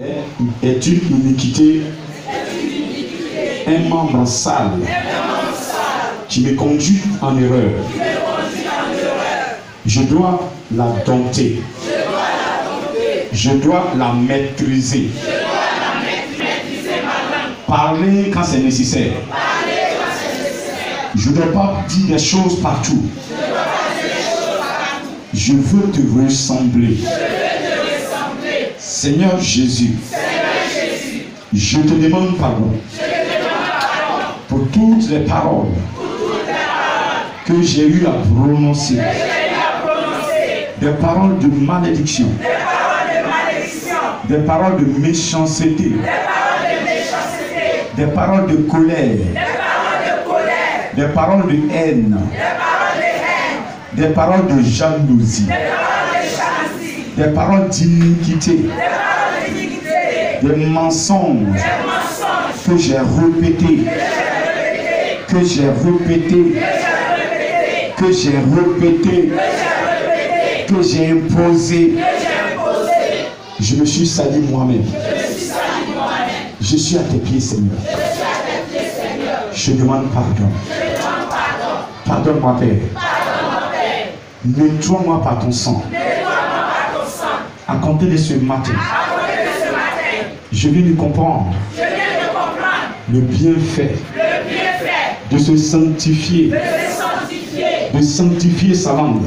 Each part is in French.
est une iniquité, un membre sale qui me conduit en erreur. Je dois la dompter. Je dois la maîtriser. Parler quand c'est nécessaire. Je ne dois pas dire des choses partout. Je veux te ressembler. Seigneur Jésus, je te demande pardon pour toutes les paroles que j'ai eu à prononcer. Des paroles de malédiction. Des paroles de méchanceté. Des paroles de colère. Des paroles de haine. Des paroles de jalousie. Des paroles d'iniquité. Des mensonges que j'ai répétés. Que j'ai répétés. Que j'ai répétés. Que j'ai imposé. Je me suis sali moi-même. Je suis à tes pieds, Seigneur. Je demande pardon. Pardonne-moi, Père. Nettoie-moi par ton sang. À compter de ce matin, je viens de comprendre le bienfait de se sanctifier, de sanctifier sa langue,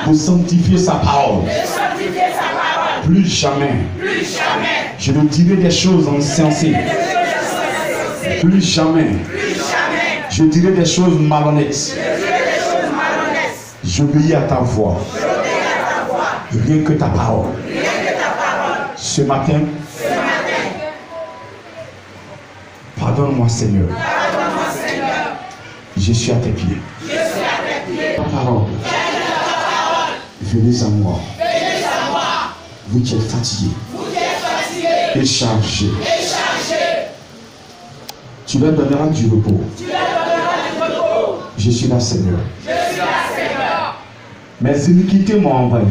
de sanctifier sa parole. Plus jamais, je ne dirai des choses insensées. Plus jamais, je dirai des choses malhonnêtes. J'obéis à ta voix. Rien que ta parole. Ce matin, pardonne-moi, Seigneur. Je suis à tes pieds. Ta parole, venez à moi. Vous qui êtes fatigués et chargés, tu leur donneras du repos. Je suis là, Seigneur. Mes iniquités m'ont envahi.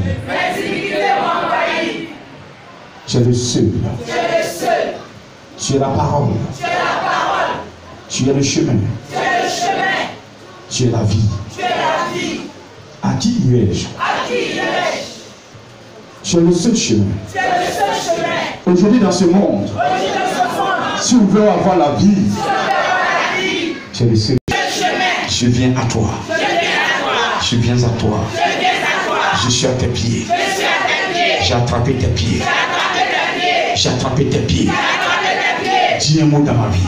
Tu es le seul. Tu es la parole. Tu es le chemin. Tu es la vie. À qui irai-je? Tu es le seul chemin. Aujourd'hui dans ce monde, si on veut avoir la vie, tu es le seul. Je viens à toi. Je viens à toi. Je suis à tes pieds. J'ai attrapé tes pieds. J'ai attrapé tes pieds. Dis un mot dans ma vie.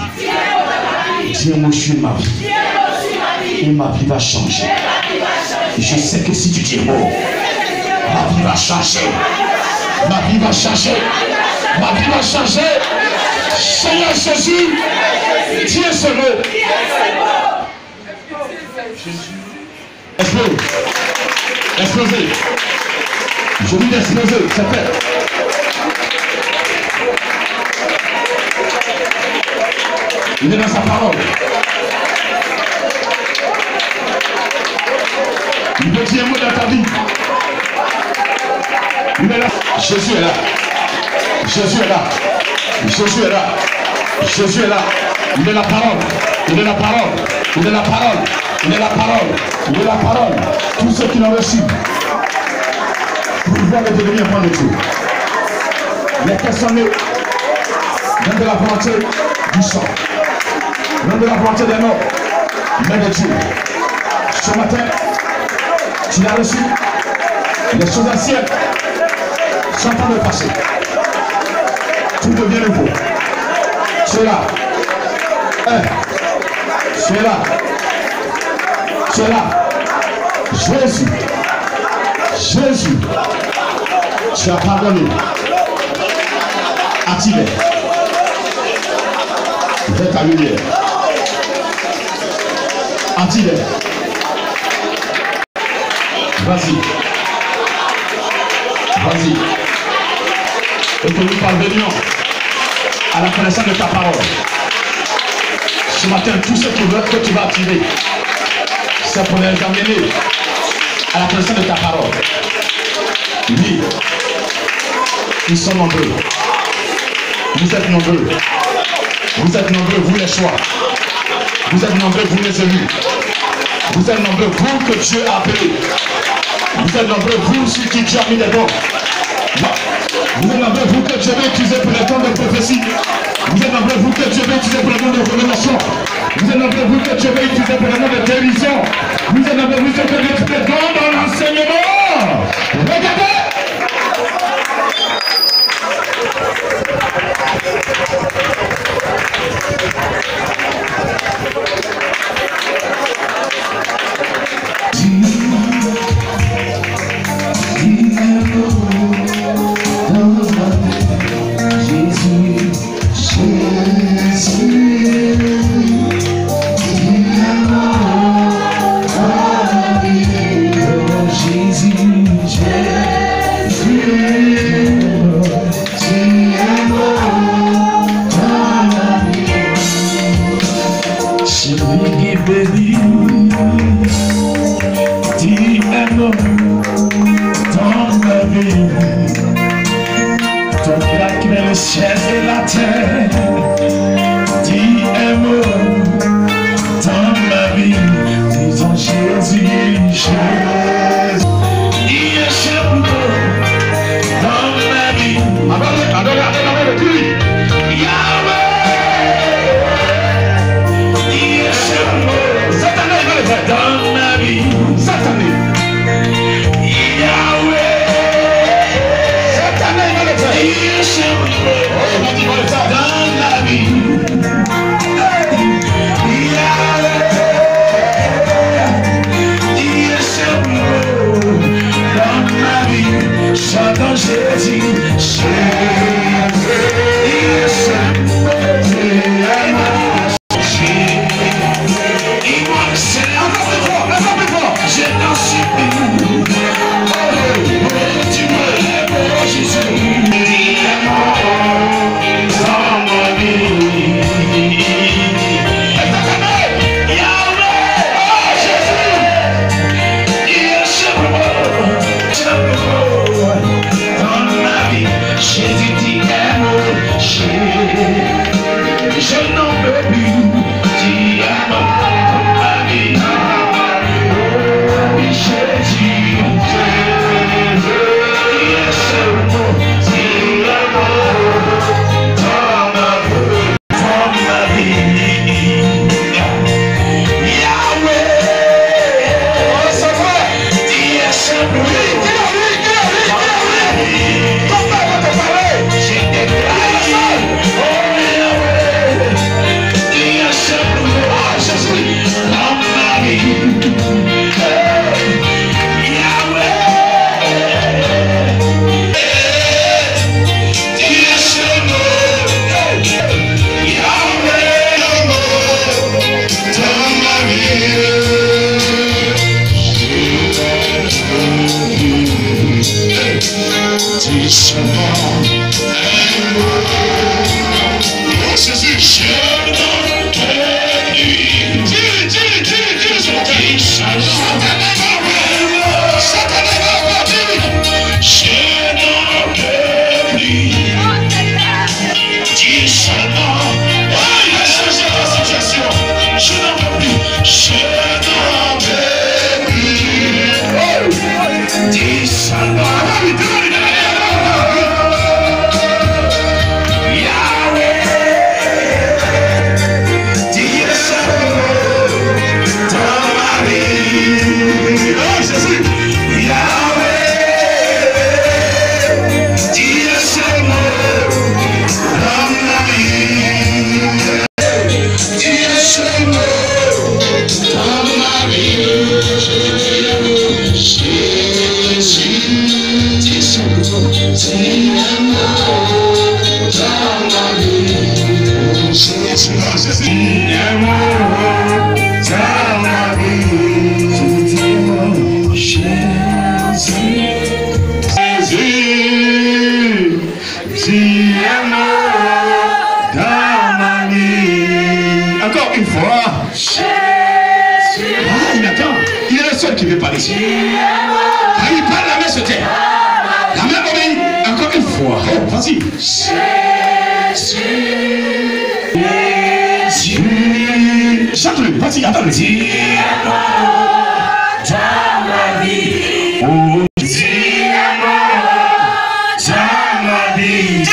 Dis un mot sur ma vie. Et ma vie va changer. Je sais que si tu dis un mot, ma vie va changer. Ma vie va changer. Ma vie va changer. Seigneur Jésus, dis ce mot. Explose. Explosez. Je dis d'exploser, c'est fait. Il est dans sa parole. Il veut dire un mot dans ta vie. Il est là. Jésus est là. Jésus est là. Jésus est là. Jésus est là. Il est la parole. Il est la parole. Il est la parole. Il est la parole. Il est la parole. Tous ceux qui l'ont reçu, pour pouvoir le devenir point de Dieu. Les personnes viennent de la volonté du sang, viennent de la volonté des morts, mais de Dieu. Ce matin, tu l'as reçu. Les choses anciennes sont en train de passer. Tout devient nouveau. Tu es là. Tu es là. Tu es là. Jésus. Jésus. Tu as pardonné. Activez. Vers ta lumière. Activez. Vas-y. Vas-y. Et que nous parvenions à la connaissance de ta parole. Ce matin, tout ce que tu vas activer, c'est pour les amener à la connaissance de ta parole. Oui, ils sont nombreux. Vous êtes nombreux. Vous êtes nombreux, vous les choix. Vous êtes nombreux, vous les élus. Vous êtes nombreux, vous que Dieu a appelé. Vous êtes nombreux, vous sur qui Dieu a mis des dons. Vous êtes nombreux, vous que Dieu va utiliser pour les dons de prophétie. Vous êtes nombreux, vous que Dieu va utiliser pour les dons de révélation. Vous êtes nombreux, vous que Dieu va utiliser pour les dons de télévision. Vous êtes nombreux, vous que Dieu va utiliser des dons dans l'enseignement. Regardez. Encore une fois. Ah, il attend. Il est le seul qui veut parler ici. Ah, il parle, la main se tait. La main obéit. Encore une fois. Oh, vas-y. Jésus. Chante-le, vas-y, attends-le. Dans ma vie. Oh, dans ma vie.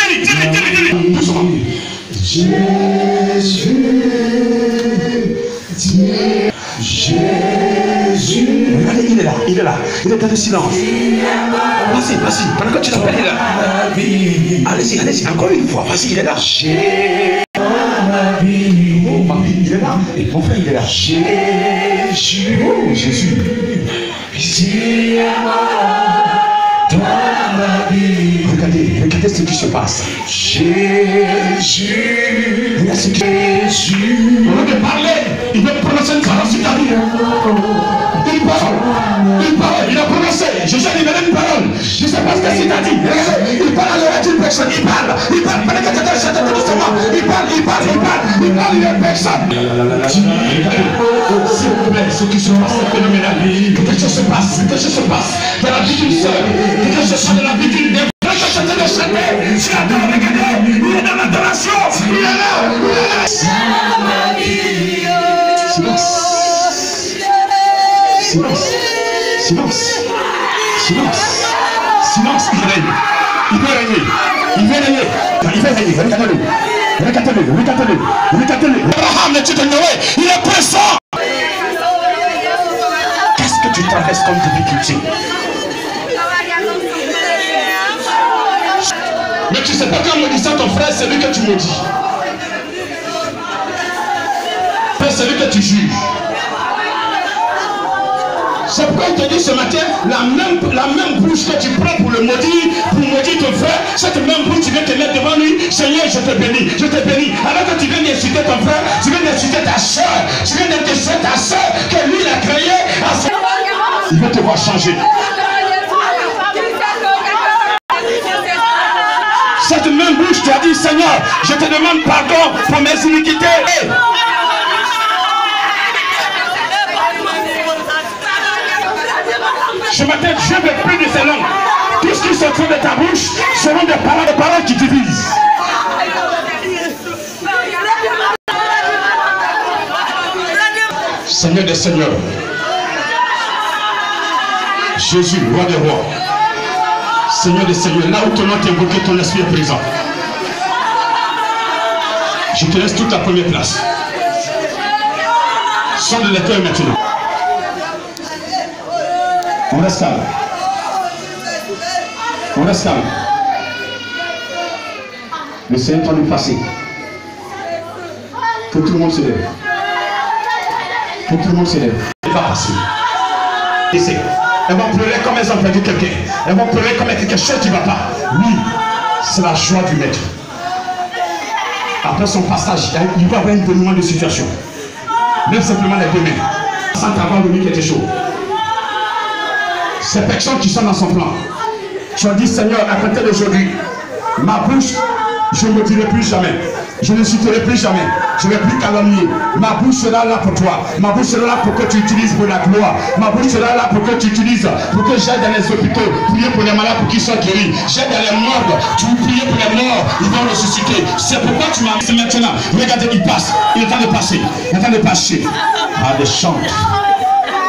Dis-le. Jésus. Regardez, il est là, il est là. Il est dans le silence. Vas-y, vas-y. Pendant que tu l'appelles, il est là. Allez-y, allez-y. Encore une fois. Vas-y, il est là. Oh, ma vie, il est là. Et mon frère, il est là. Jésus. Oh, Jésus. Regardez, regardez ce qui se passe. Jésus. Regarde ce qui Jésus. Au lieu de parler, il veut prononcer une parole sur ta vie. Une parole, il a prononcé. Jésus a libéré une parole. Je ne sais pas ce que c'est à dire. Il parle à l'oreille d'une personne. Il parle. Il parle. Il parle. Il est personne. S'il vous plaît, ce qui se passe, c'est phénoménal. Quelque chose se passe. Quelque chose se passe dans la vie d'une sœur. Quelque chose se passe dans la vie d'une démon. Il est dans l'adoration. Il est là. Silence. Silence. Silence. Silence. Silence. Il règne. Il veut régner. Il veut régner. Il veut régner. Regardez-le. Regardez-le. Regardez-le. Regardez-le. Abraham, le Dieu de Noé, il est pressant. Qu'est-ce que tu traverses comme difficulté? Mais tu ne sais pas qu'en maudissant ton frère, c'est lui que tu maudis. C'est lui que tu juges. C'est pourquoi il te dit ce matin, la même bouche que tu prends pour le maudire, pour maudire ton frère, cette même bouche, tu viens te mettre devant lui. Seigneur, je te bénis, je te bénis. Alors que tu viens d'insulter ton frère, tu viens d'insulter ta soeur, tu viens d'insulter ta soeur, que lui il a créé. Il veut te voir changer. Cette même bouche, tu as dit, Seigneur, je te demande pardon pour mes iniquités. Ce matin, je ne veux plus de ces langues. Tout ce qui sortira de ta bouche seront des paroles qui divisent. Seigneur des seigneurs, Jésus, roi des rois, Seigneur des seigneurs, là où ton nom est invoqué, ton esprit est présent. Je te laisse toute la première place. Sonne le cœur maintenant. On reste calme. On reste calme. Le Seigneur va nous passer. Que tout le monde se lève. Que tout le monde se lève. Il va passer. Essaye. Elles vont pleurer comme elles ont perdu quelqu'un. Elles vont pleurer comme quelque chose qui ne va pas. Oui, c'est la joie du maître. Après son passage, il va y avoir un dénouement de situation. Même simplement les deux mains. Sans avoir le qui était chaud. Ces personnes qui sont dans son plan. Tu as dit, Seigneur, à partir d'aujourd'hui, ma bouche, je ne me dirai plus jamais. Je ne citerai plus jamais. Je ne vais plus calomnier. Ma bouche sera là pour toi. Ma bouche sera là pour que tu utilises pour la gloire. Ma bouche sera là pour que tu utilises, pour que j'aide dans les hôpitaux, prier pour les malades pour qu'ils soient guéris. J'aide dans les morts. Tu veux prier pour les morts, ils vont ressusciter. C'est pourquoi tu m'as mis maintenant. Regardez, il passe. Il est temps de passer. Il est temps de passer. Ah, des chants.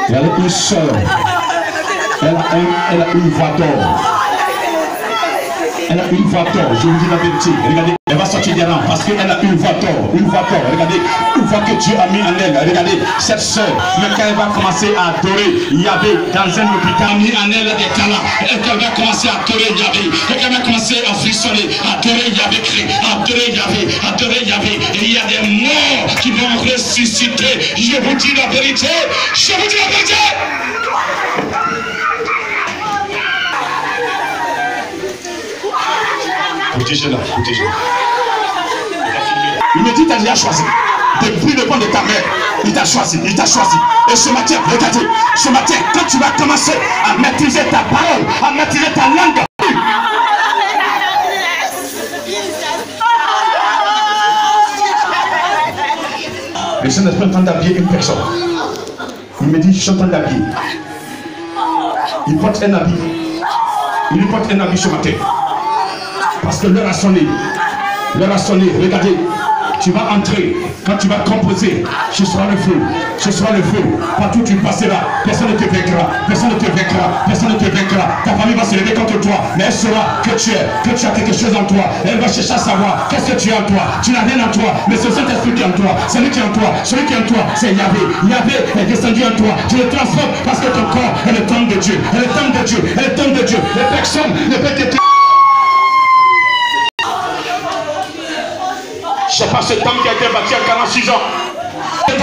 Il y a une soeur. Elle a une voix d'or. Elle a une voix d'or. Je vous dis la vérité. Regardez, elle va sortir des rangs parce qu'elle a une voix d'or. Une voix d'or. Regardez, une voix que Dieu a mis en elle. Regardez, cette soeur, mais quand elle va commencer à adorer Yahvé dans un hôpital, mis en elle des talents. Et qu'elle va commencer à adorer Yahvé. Et qu'elle va commencer à frissonner, adorer Yahvé, adorer Yahvé, adorer Yahvé. Et il y a des morts qui vont ressusciter. Je vous dis la vérité. Je vous dis la vérité. Protégez-la, protégez-la. Il me dit, t'as déjà choisi. Depuis le point de ta mère, il t'a choisi, il t'a choisi. Et ce matin, regardez, ce matin, quand tu vas commencer à maîtriser ta parole, à maîtriser ta langue, le Saint-Esprit est en train d'habiller une personne. Il me dit, je suis en train d'habiller. Il porte un habit. Il lui porte un habit ce matin. Parce que l'heure a sonné. L'heure a sonné, regardez. Tu vas entrer, quand tu vas composer, ce sera le feu, ce sera le feu. Partout où tu passeras, personne ne te vaincra, personne ne te vaincra, personne ne te vaincra. Ta famille va se lever contre toi, mais elle saura que tu as quelque chose en toi. Elle va chercher à savoir qu'est-ce que tu as en toi. Tu n'as rien en toi, mais c'est le Saint-Esprit qui est en toi. Celui qui est en toi, celui qui est en toi, c'est Yahvé. Yahvé est descendu en toi. Tu le transformes parce que ton corps est le temple de Dieu. Est le temple de Dieu, est le temple de Dieu. Les personnes ne peuvent te... Je sais pas ce temple qui a été bâti à 46 ans. Toi,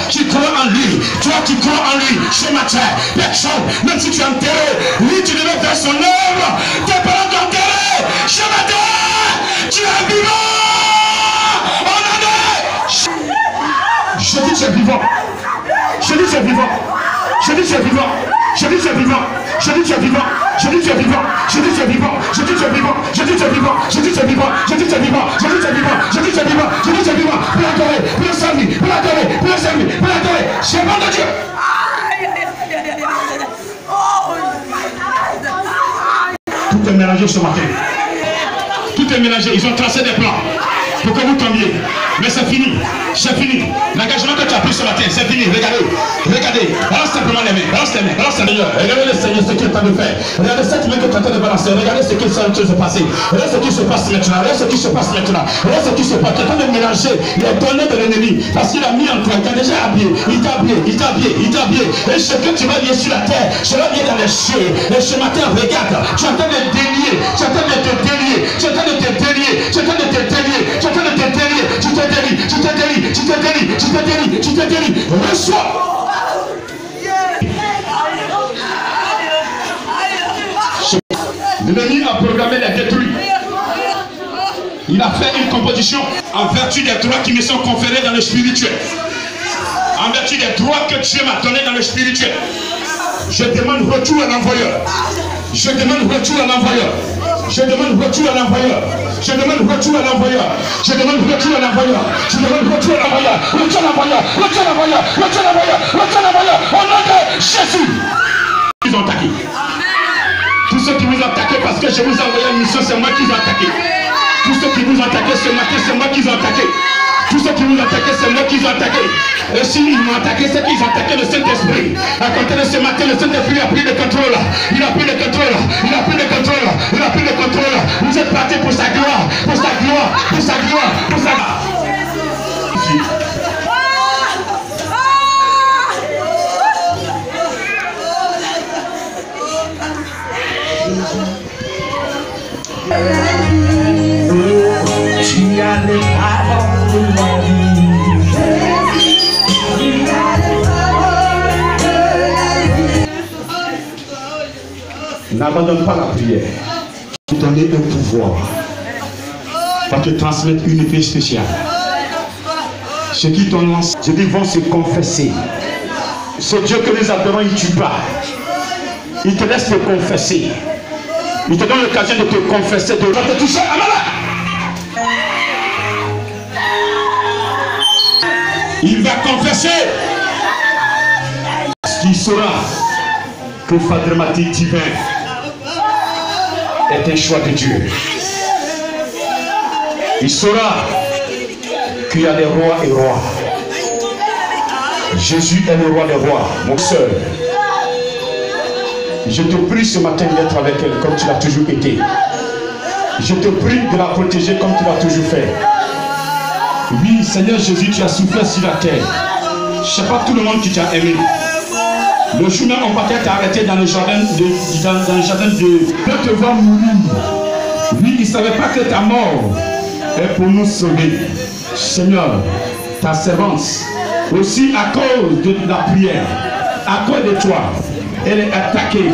tu crois en lui. Toi, tu crois en lui. Ce matin, personne, même si tu es enterré, lui, tu devais faire son œuvre. Tes parents t'ont enterré. Ce matin, tu es vivant. Je dis tu es vivant. Je dis tu es vivant. Je dis tu es vivant. Je dis tu es vivant. Je dis tu es vivant. Je dis tu es vivant. Je dis tu es vivant. Je dis tu es vivant. Je dis tu es vivant. Je dis tu es vivant. Je dis tu es vivant. Je dis tu es vivant. Je dis tu es vivant. Je dis tu es vivant. Pour l'adorer, pour le servir, pour l'adorer, pour le servir, pour l'adorer. C'est bon de Dieu. Tout est mélangé ce matin. Tout est mélangé. Ils ont tracé des plans pour que vous tombiez. Mais c'est fini. C'est fini. L'engagement que tu as pris ce matin, c'est fini. Regardez. Regardez. Balance simplement les mains. Balance les mains. Balance les mains. Regardez le Seigneur, ce qu'il est en train de faire. Regardez cette main que tu es en train de balancer. Regardez ce qui est en train de se passer. Regardez ce qui se passe maintenant. Regardez ce qui se passe maintenant. Regardez ce qui se passe. Tu es en train de mélanger les données de l'ennemi. Parce qu'il a mis en toi. Il t'a déjà habillé. Il t'a habillé. Il t'a habillé. Il t'a habillé. Et ce que tu vas lier sur la terre, je vais lier dans les cieux. Et ce matin, regarde. Tu es en train de délier. Tu es en train de te délier. Tu es en train de te délier. Tu es en train de te délier. Tu es en train de te délier. Tu te délies. Tu te délies. Tu te délies. Tu te délies. Tu te délies. Reçois. L'ennemi a programmé les détruits. Il a fait une composition en vertu des droits qui me sont conférés dans le spirituel. En vertu des droits que Dieu m'a donnés dans le spirituel. Je demande retour à l'envoyeur. Je demande retour à l'envoyeur. Je demande retour à l'envoyeur. Je demande retour à l'envoyeur. Je demande retour à l'envoyeur. Je demande retour à l'envoyeur. Retour à l'envoyeur. Retour à l'envoyeur. Retour à l'envoyeur. Retour à l'envoyeur. Au nom de Jésus. Ils ont attaqué. Tous ceux qui vous attaquent parce que je vous ai envoyé une mission, c'est moi qui vous ai attaqué. Tous ceux qui vous attaquent ce matin, c'est moi qui vous ai attaqué. Tous ceux qui vous attaquent, c'est moi qui vous ai attaqué. Et s'ils m'ont attaqué, c'est qu'ils ont attaqué le Saint-Esprit. À compter de ce matin, le Saint-Esprit a pris le contrôle. Il a pris le contrôle. Il a pris le contrôle. Il a pris le contrôle. Vous êtes partis pour sa gloire. Pour sa gloire. Pour sa gloire. Pour sa gloire. Tu as les paroles de la vie. N'abandonne pas la prière. Tu donnes un pouvoir. Va te transmettre une paix spéciale. Ceux qui t'ont lancé, je dis, vont se confesser. Ce Dieu que nous appelons, il ne tue pas. Il te laisse te confesser. Il te donne l'occasion de te confesser, de te toucher. Il va confesser. Il saura que Fadrematique divin est un choix de Dieu. Il saura qu'il y a des rois et rois. Jésus est le roi des rois, mon soeur. Je te prie ce matin d'être avec elle comme tu l'as toujours été. Je te prie de la protéger comme tu l'as toujours fait. Oui, Seigneur Jésus, tu as souffert sur la terre. Je ne sais pas tout le monde qui t'a aimé. Le jour même, on va t'arrêter dans le jardin de... te voir mourir. Oui, il ne savait pas que ta mort est pour nous sauver. Seigneur, ta servante, aussi à cause de la prière, à cause de toi, elle est attaquée.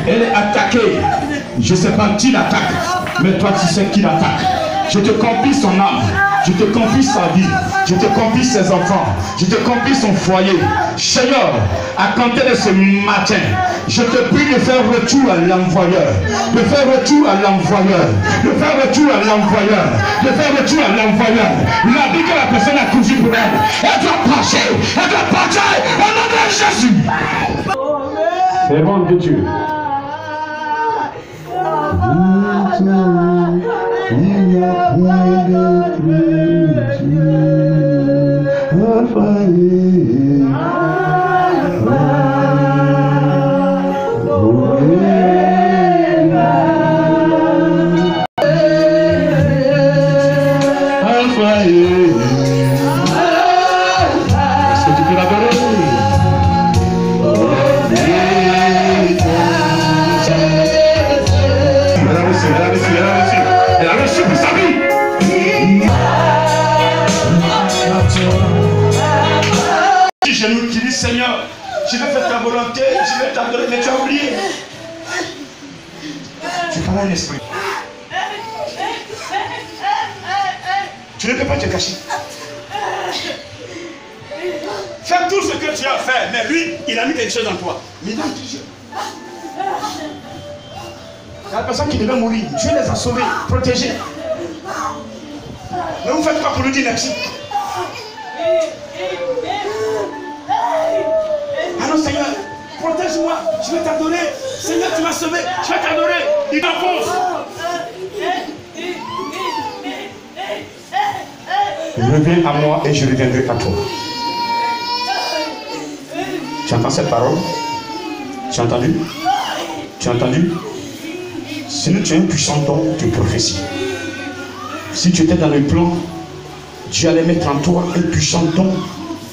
Elle est attaquée. Je ne sais pas qui l'attaque, mais toi tu sais qui l'attaque. Je te confie son âme. Je te confie sa vie. Je te confie ses enfants. Je te confie son foyer. Seigneur, à compter de ce matin, je te prie de faire retour à l'envoyeur. De faire retour à l'envoyeur. De faire retour à l'envoyeur. De faire retour à l'envoyeur. La vie que la personne a cousu pour elle, elle doit passer. Elle doit partir au nom de Jésus. C'est bon de Dieu. Je nous dis, Seigneur, je vais faire ta volonté, je vais t'adorer, mais tu as oublié. Tu parles à l'esprit. Tu ne peux pas te cacher. Fais tout ce que tu as fait, mais lui, il a mis quelque chose en toi. Mais dans Dieu. La personne qui devait mourir, Dieu les a sauvés, protégés. Mais vous faites quoi pour nous dire merci? Alors Seigneur, protège-moi, je vais t'adorer. Seigneur, tu m'as sauvé, je vais t'adorer. Il t'enfonce. Reviens à moi et je reviendrai à toi. Tu entends cette parole? Tu as entendu? Tu as entendu? Sinon tu as un puissant don de prophétie. Si tu étais dans le plan, Dieu allait mettre en toi un puissant don.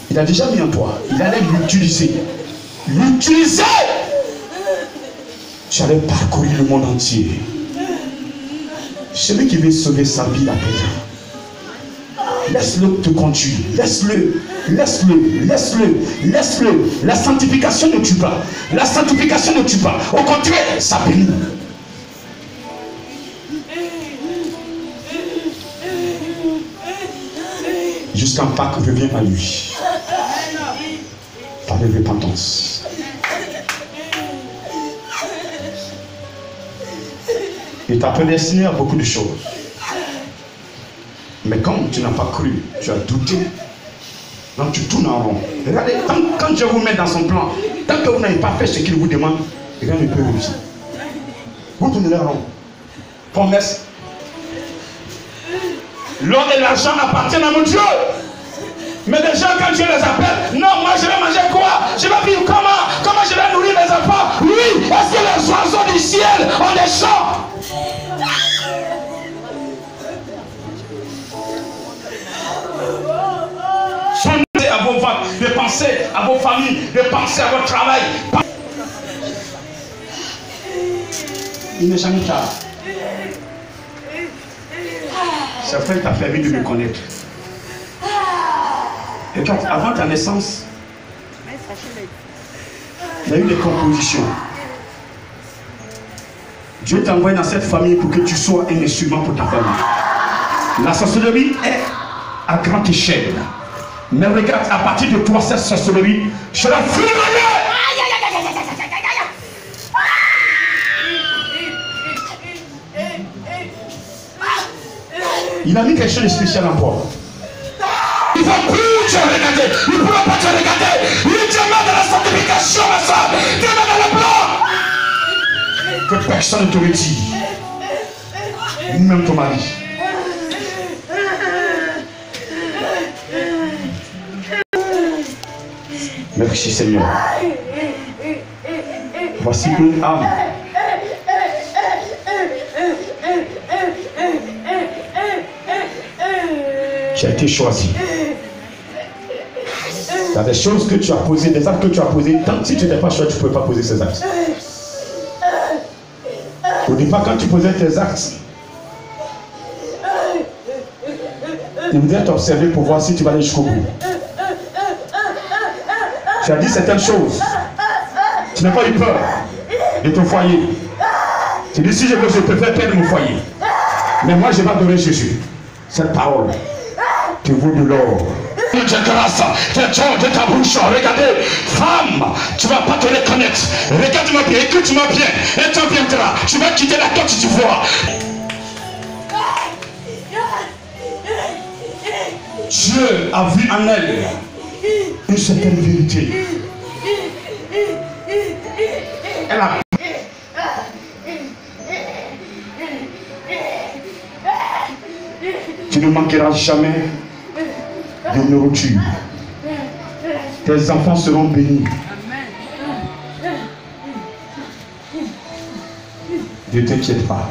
Il a déjà mis en toi. Il allait l'utiliser. L'utiliser! Tu allais parcourir le monde entier. Celui qui veut sauver sa vie à présent, laisse-le te conduire. Laisse-le. Laisse-le. Laisse-le. Laisse-le. La sanctification ne tue pas. La sanctification ne tue pas. Au contraire, ça bénit. Jusqu'en Pâques, reviens à lui. Par la repentance. Il t'a prédestiné à beaucoup de choses. Mais comme tu n'as pas cru, tu as douté, donc tu tournes en rond. Regardez, quand Dieu vous met dans son plan, tant que vous n'avez pas fait ce qu'il vous demande, rien ne peut réussir. Vous tournez en rond. Promesse. L'or et l'argent appartiennent à mon Dieu. Mais les gens, quand Dieu les appelle, non, moi je vais manger quoi? Je vais vivre comment? Comment je vais nourrir mes enfants? Oui, est-ce que les oiseaux du ciel ont des champs? Pensez à vos ventes, de penser à vos familles, de penser à votre travail. Il n'est jamais tard. Ça fait ta famille de me connaître. Et quand, avant ta naissance, il y a eu des compositions. Dieu t'a envoyé dans cette famille pour que tu sois un instrument pour ta famille. La sorcellerie est à grande échelle. Mais regarde, à partir de toi, cette sorcellerie, je la fuis. Il a mis quelque chose de spécial en toi. Il ne va plus te regarder. Il ne pourra pas te regarder. Il te met dans la sanctification, ma soeur. Il te met dans le plan. Que personne ne te retire. Même ton mari. Merci Seigneur. Voici une âme. Qui a été choisi. Il y a des choses que tu as posées, des actes que tu as posés. Tant que si tu n'étais pas choisi, tu ne pouvais pas poser ces actes. Au départ, quand tu posais tes actes, il voudrait t'observer pour voir si tu vas aller jusqu'au bout. Tu as dit certaines choses. Tu n'as pas eu peur de ton foyer. Tu dis si je veux, je préfère perdre mon foyer. Mais moi, je vais adorer Jésus. Cette parole qui vaut de l'or. Grâce, de ta bouche. Regardez, femme, tu ne vas pas te reconnaître. Regarde-moi bien, écoute-moi bien. Et tu viendras. Tu vas quitter la Côte d'Ivoire. Dieu a vu en elle une certaine vérité. Elle a Tu ne manqueras jamais de nourriture. Tes enfants seront bénis. Ne t'inquiète pas.